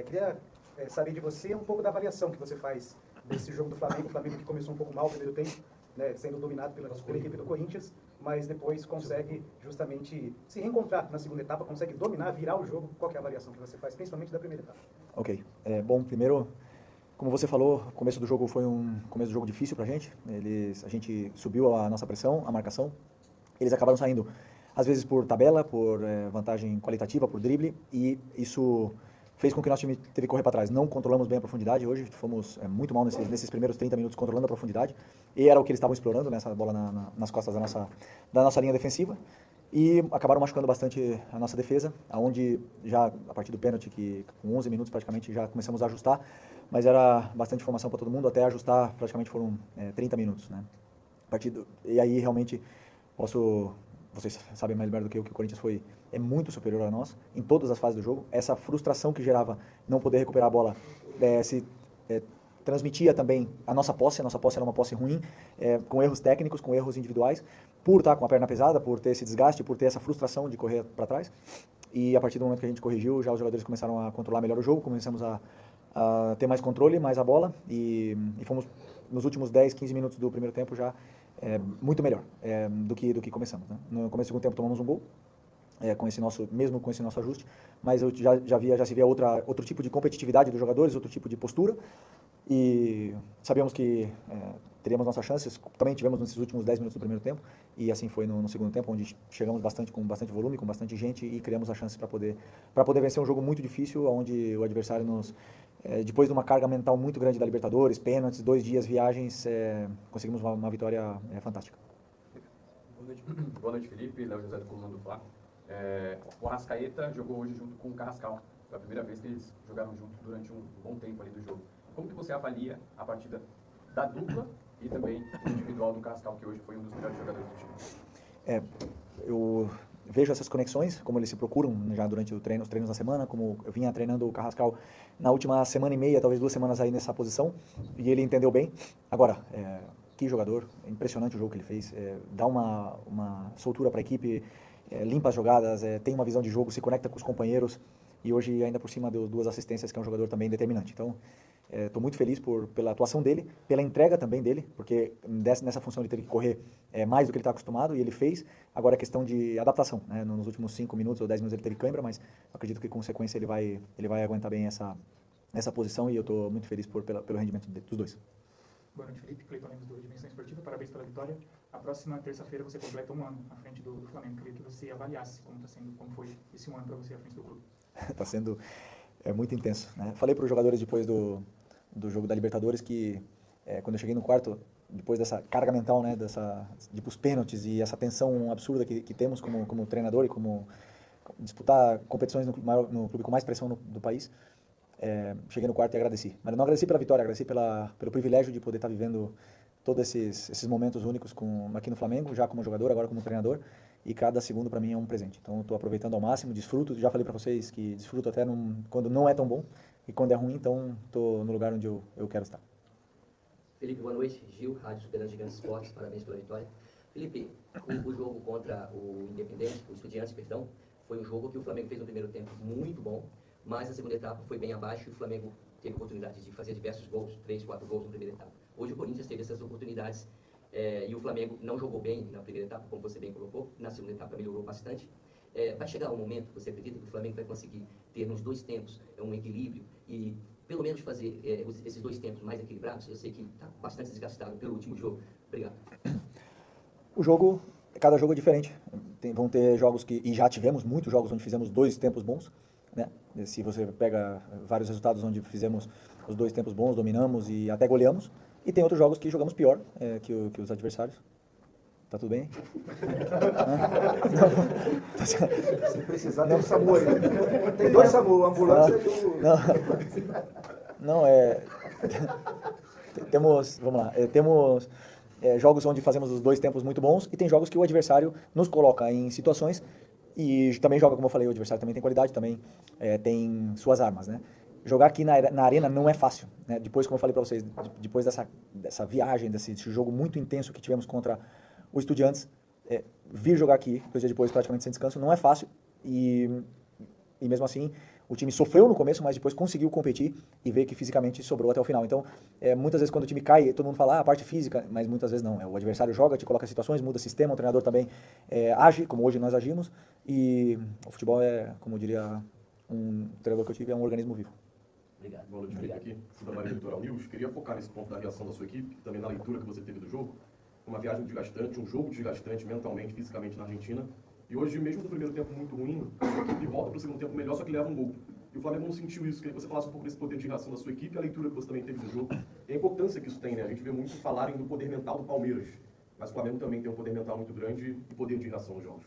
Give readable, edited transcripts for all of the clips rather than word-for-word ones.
Queria saber de você um pouco da avaliação que você faz desse jogo do Flamengo. O Flamengo que começou um pouco mal no primeiro tempo, né, sendo dominado pela equipe do Corinthians, mas depois consegue justamente se reencontrar na segunda etapa, consegue dominar, virar o jogo. Qual que é a avaliação que você faz, principalmente da primeira etapa? Ok. Bom, primeiro, como você falou, o começo do jogo foi um começo do jogo difícil pra gente. A gente subiu a nossa pressão, a marcação. Eles acabaram saindo, às vezes por tabela, por vantagem qualitativa, por drible, e isso fez com que o nosso time teve que correr para trás. Não controlamos bem a profundidade hoje, fomos muito mal nesses primeiros 30 minutos controlando a profundidade, e era o que eles estavam explorando, nessa bola nas costas da nossa linha defensiva, e acabaram machucando bastante a nossa defesa, onde já a partir do pênalti, que com 11 minutos praticamente já começamos a ajustar, mas era bastante informação para todo mundo, até ajustar praticamente foram 30 minutos, né? E aí realmente vocês sabem mais melhor do que eu que o Corinthians é muito superior a nós em todas as fases do jogo. Essa frustração que gerava não poder recuperar a bola transmitia também a nossa posse era uma posse ruim, com erros técnicos, com erros individuais, por estar com a perna pesada, por ter esse desgaste, por ter essa frustração de correr para trás. E a partir do momento que a gente corrigiu, já os jogadores começaram a controlar melhor o jogo, começamos a ter mais controle, mais a bola, e fomos nos últimos 10, 15 minutos do primeiro tempo já muito melhor do que começamos, né? No começo do segundo tempo tomamos um gol, mesmo com esse nosso ajuste, mas eu já se via outro tipo de competitividade dos jogadores, outro tipo de postura, e sabíamos que teríamos nossas chances. Também tivemos nesses últimos 10 minutos do primeiro tempo, e assim foi no segundo tempo, onde chegamos com bastante volume, com bastante gente, e criamos as chances para poder vencer um jogo muito difícil, onde o adversário depois de uma carga mental muito grande da Libertadores, pênaltis, 2 dias, viagens, conseguimos uma vitória fantástica. Boa noite, Felipe. Léo José do Coluna do Fla. O Arrascaeta jogou hoje junto com o Carrascal. Foi a primeira vez que eles jogaram juntos durante um bom tempo ali do jogo. Como que você avalia a partida da dupla e também o individual do Carrascal, que hoje foi um dos melhores jogadores do time? Eu vejo essas conexões, como eles se procuram já durante os treinos da semana, como eu vinha treinando o Carrascal na última semana e meia, talvez 2 semanas aí nessa posição, e ele entendeu bem. Agora, que jogador, é impressionante o jogo que ele fez, dá uma soltura para a equipe, limpa as jogadas, tem uma visão de jogo, se conecta com os companheiros, e hoje ainda por cima deu 2 assistências, que é um jogador também determinante. Então, estou muito feliz pela atuação dele, pela entrega também dele, porque nessa função ele teve que correr mais do que ele está acostumado, e ele fez. Agora é questão de adaptação, né? Nos últimos 5 minutos ou 10 minutos ele teve cãibra, mas acredito que com sequência ele vai aguentar bem essa posição, e eu estou muito feliz pelo rendimento dos dois. Boa noite, Felipe. Cleiton Lemos do Dimensão Esportiva. Parabéns pela vitória. A próxima terça-feira você completa 1 ano à frente do Flamengo. Queria que você avaliasse como foi esse 1 ano para você à frente do clube. Está sendo muito intenso, né? Falei para os jogadores depois do jogo da Libertadores que quando eu cheguei no quarto, depois dessa carga mental, né, de ir para os pênaltis e essa tensão absurda que temos como treinador e como disputar competições no clube com mais pressão do país, cheguei no quarto e agradeci. Mas não agradeci pela vitória, agradeci pelo privilégio de poder estar vivendo todos esses momentos únicos aqui no Flamengo, já como jogador, agora como treinador, e cada segundo para mim é um presente. Então estou aproveitando ao máximo, desfruto, já falei para vocês que desfruto até quando não é tão bom, e quando é ruim, então estou no lugar onde eu quero estar. Felipe, boa noite. Gil, Rádio Superando Gigantes Esportes, parabéns pela vitória. Felipe, o jogo contra o Independente, o Estudiantes, perdão, foi um jogo que o Flamengo fez no primeiro tempo muito bom, mas na segunda etapa foi bem abaixo e o Flamengo teve oportunidade de fazer diversos gols, 3, 4 gols na primeira etapa. Hoje o Corinthians teve essas oportunidades e o Flamengo não jogou bem na primeira etapa, como você bem colocou, na segunda etapa melhorou bastante. Vai chegar um momento, você acredita que o Flamengo vai conseguir ter nos 2 tempos um equilíbrio e pelo menos fazer esses 2 tempos mais equilibrados? Eu sei que está bastante desgastado pelo último jogo. Obrigado. Cada jogo é diferente. Vão ter jogos e já tivemos muitos jogos onde fizemos 2 tempos bons, né? Se você pega vários resultados onde fizemos os 2 tempos bons, dominamos e até goleamos, e tem outros jogos que jogamos pior que os adversários. Tá tudo bem? Se precisar, tem um SAMU aí. Tem 2 SAMU, ambulância e o... Não, vamos lá, temos jogos onde fazemos os 2 tempos muito bons, e tem jogos que o adversário nos coloca em situações, e também joga, como eu falei, o adversário também tem qualidade, também tem suas armas, né? Jogar aqui na arena não é fácil, né? Depois, como eu falei para vocês, depois dessa viagem, desse jogo muito intenso que tivemos contra o Estudiantes, vir jogar aqui, 2 dias depois, praticamente sem descanso, não é fácil, e mesmo assim, O time sofreu no começo, mas depois conseguiu competir e ver que fisicamente sobrou até o final. Então, muitas vezes quando o time cai, todo mundo fala, a parte física, mas muitas vezes não. O adversário joga, te coloca situações, muda sistema, o treinador também age, como hoje nós agimos. E o futebol como eu diria um treinador que eu tive, é um organismo vivo. Obrigado. Boa noite, Felipe, aqui, da Maria Litoral News. Queria focar nesse ponto da reação da sua equipe, também na leitura que você teve do jogo. Uma viagem desgastante, um jogo desgastante mentalmente, fisicamente na Argentina. E hoje, mesmo no primeiro tempo muito ruim, a sua equipe volta para o segundo tempo melhor, só que leva um gol. E o Flamengo não sentiu isso. Queria que você falasse um pouco desse poder de reação da sua equipe e a leitura que você também teve do jogo. E a importância que isso tem, né? A gente vê muito falarem do poder mental do Palmeiras. Mas o Flamengo também tem um poder mental muito grande e poder de reação nos jogos.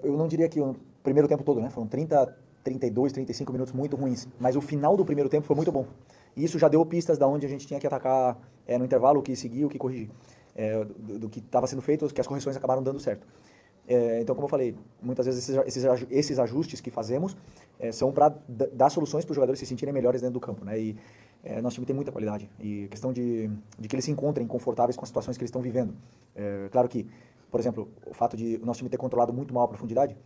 Eu não diria que o primeiro tempo todo, né? Foram 30, 32, 35 minutos muito ruins. Mas o final do primeiro tempo foi muito bom. E isso já deu pistas de onde a gente tinha que atacar no intervalo, o que seguir, o que corrigir. Do que estava sendo feito, que as correções acabaram dando certo. Então, como eu falei, muitas vezes esses ajustes que fazemos são para dar soluções para os jogadores se sentirem melhores dentro do campo, né? E nosso time tem muita qualidade. E questão de que eles se encontrem confortáveis com as situações que eles estão vivendo. Claro que, por exemplo, o fato de o nosso time ter controlado muito mal a profundidade,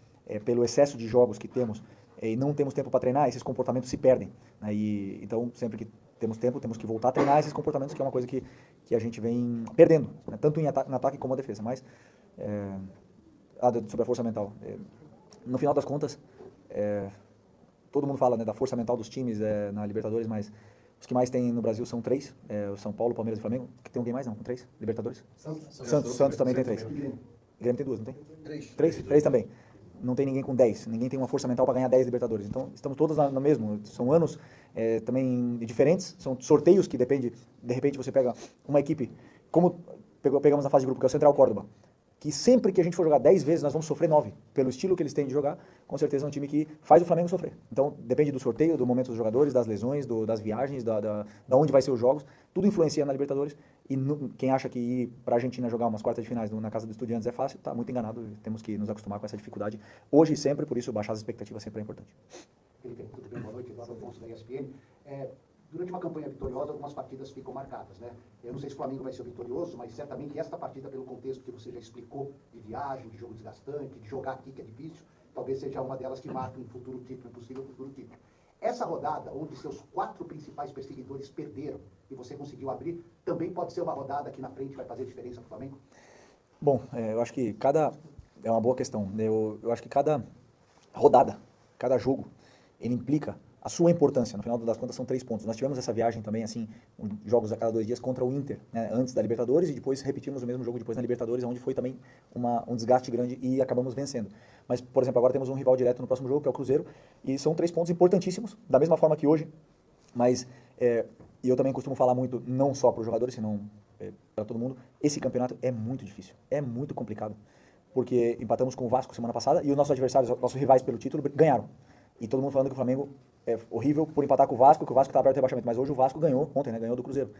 pelo excesso de jogos que temos e não temos tempo para treinar, esses comportamentos se perdem, né? Então, sempre que temos tempo, temos que voltar a treinar esses comportamentos, que é uma coisa que a gente vem perdendo, né? Tanto no ataque como na defesa. Mas, sobre a força mental. No final das contas, todo mundo fala, né, da força mental dos times na Libertadores, mas os que mais tem no Brasil são 3, o São Paulo, Palmeiras e Flamengo. Tem alguém mais não, com 3 Libertadores? Santos também tem 3. Grêmio tem 2, não tem? 3 também. Não tem ninguém com 10, ninguém tem uma força mental para ganhar 10 Libertadores. Então, estamos todos no mesmo. São anos também diferentes, são sorteios que depende, de repente você pega uma equipe, como pegamos na fase de grupo, que é o Central Córdoba, que sempre que a gente for jogar 10 vezes, nós vamos sofrer 9. Pelo estilo que eles têm de jogar, com certeza é um time que faz o Flamengo sofrer. Então, depende do sorteio, do momento dos jogadores, das lesões, das viagens, da onde vai ser os jogos. Tudo influencia na Libertadores. E quem acha que ir para a Argentina jogar umas quartas de finais na casa dos Estudiantes é fácil, está muito enganado. Temos que nos acostumar com essa dificuldade. Hoje e sempre, por isso, baixar as expectativas sempre é importante. Felipe, tudo bem? Boa noite. Eduardo Afonso, da ESPN. Durante uma campanha vitoriosa, algumas partidas ficam marcadas, né? Eu não sei se o Flamengo vai ser o vitorioso, mas certamente esta partida, pelo contexto que você já explicou, de viagem, de jogo desgastante, de jogar aqui que é difícil, talvez seja uma delas que marque um futuro título, um possível futuro título. Essa rodada, onde seus 4 principais perseguidores perderam e você conseguiu abrir, também pode ser uma rodada que na frente vai fazer diferença para o Flamengo? Bom, eu acho que é uma boa questão. Eu acho que cada rodada, cada jogo, ele implica a sua importância. No final das contas, são 3 pontos. Nós tivemos essa viagem também, assim, jogos a cada 2 dias contra o Inter, né, antes da Libertadores, e depois repetimos o mesmo jogo depois na Libertadores, onde foi também um desgaste grande e acabamos vencendo. Mas, por exemplo, agora temos um rival direto no próximo jogo, que é o Cruzeiro, e são 3 pontos importantíssimos, da mesma forma que hoje, mas e eu também costumo falar muito, não só para os jogadores, senão para todo mundo, esse campeonato é muito difícil, é muito complicado, porque empatamos com o Vasco semana passada, e os nossos adversários, nossos rivais pelo título, ganharam. E todo mundo falando que o Flamengo é horrível por empatar com o Vasco, que o Vasco está perto do rebaixamento. Mas hoje o Vasco ganhou, ontem, né? Ganhou do Cruzeiro.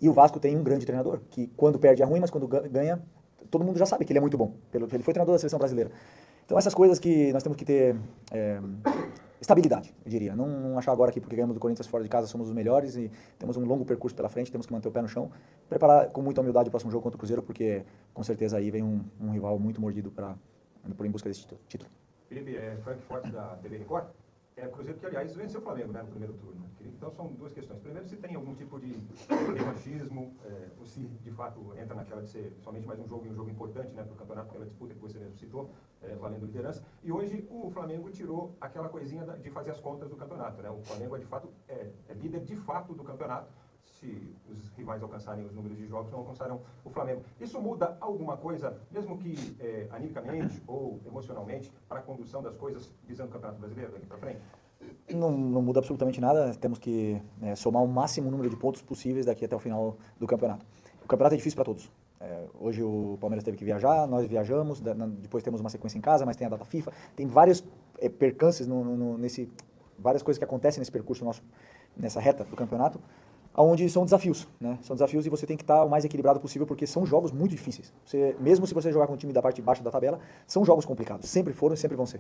E o Vasco tem um grande treinador, que quando perde é ruim, mas quando ganha, todo mundo já sabe que ele é muito bom. Ele foi treinador da seleção brasileira. Então essas coisas que nós temos que ter estabilidade, eu diria. Não achar agora que porque ganhamos do Corinthians fora de casa somos os melhores e temos um longo percurso pela frente, temos que manter o pé no chão. Preparar com muita humildade o próximo jogo contra o Cruzeiro, porque com certeza aí vem um rival muito mordido por em busca desse título. Felipe, Frank Forte da TV Record. Cruzeiro que, aliás, venceu o Flamengo, né, no primeiro turno. Então, são 2 questões. Primeiro, se tem algum tipo de revanchismo, ou se, de fato, entra naquela de ser somente mais um jogo importante, né, para o campeonato, pela disputa que você mesmo citou, valendo liderança. E hoje, o Flamengo tirou aquela coisinha de fazer as contas do campeonato, né? O Flamengo, de fato, é líder de fato do campeonato. Se os rivais alcançarem os números de jogos, não alcançarão o Flamengo. Isso muda alguma coisa, mesmo que animicamente ou emocionalmente, para a condução das coisas visando o Campeonato Brasileiro daqui para frente? Não muda absolutamente nada. Temos que somar o máximo número de pontos possíveis daqui até o final do campeonato. O campeonato é difícil para todos. Hoje o Palmeiras teve que viajar, nós viajamos, depois temos uma sequência em casa, mas tem a data FIFA. Tem vários percances, várias coisas que acontecem nesse percurso nosso, nessa reta do campeonato, onde são desafios, né? São desafios e você tem que estar o mais equilibrado possível, porque são jogos muito difíceis. Mesmo se você jogar com um time da parte de baixo da tabela, são jogos complicados. Sempre foram e sempre vão ser.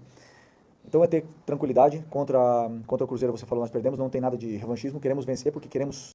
Então é ter tranquilidade. Contra o Cruzeiro, você falou, nós perdemos, não tem nada de revanchismo, queremos vencer porque queremos